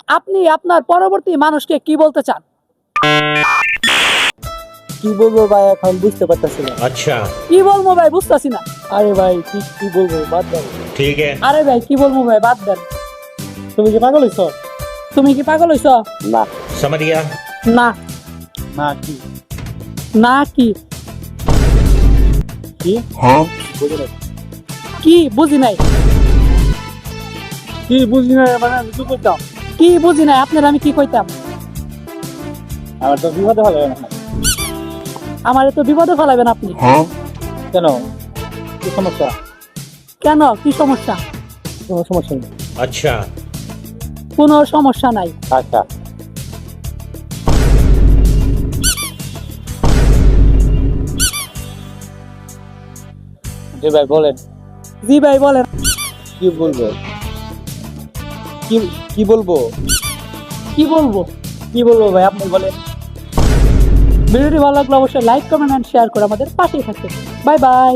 আপনি আপনার পরবর্তী মানুষকে কি বলতে চান? কি বলবো ভাই এখন বুঝতে পারতেছি না। अच्छा কি বলবো ভাই বুঝতাছি না। আরে ভাই কি বলবো বাদ দাও। ठीक है আরে ভাই কি বলবো ভাই বাদ দেন। তুমি কি পাগল হইছো? তুমি কি পাগল হইছ? না समझ गया না। না কি না কি? কি বুঝি না। কি বুঝি নাই? কি বুঝি না মানে আমি কি করতাম? কি বুঝি নাই আপনার আমি কি কইতাম? আমার তো বিপদে ভালো না। আমারে তো বিপদে ফেলাবেন আপনি। কেন কি সমস্যা? কেন কি সমস্যা? কোনো সমস্যা নেই। अच्छा কোনো সমস্যা নাই। আচ্ছা জি ভাই বলেন। জি ভাই বলেন। কি বলবো? কি কি বলবো? কি বলবো? কি বলবো ভাই আপনি বলেন। ভিডিওটি ভালো লাগলে অবশ্যই লাইক কমেন্ট এন্ড শেয়ার করে আমাদের পাশেই থাকবেন। Bye bye.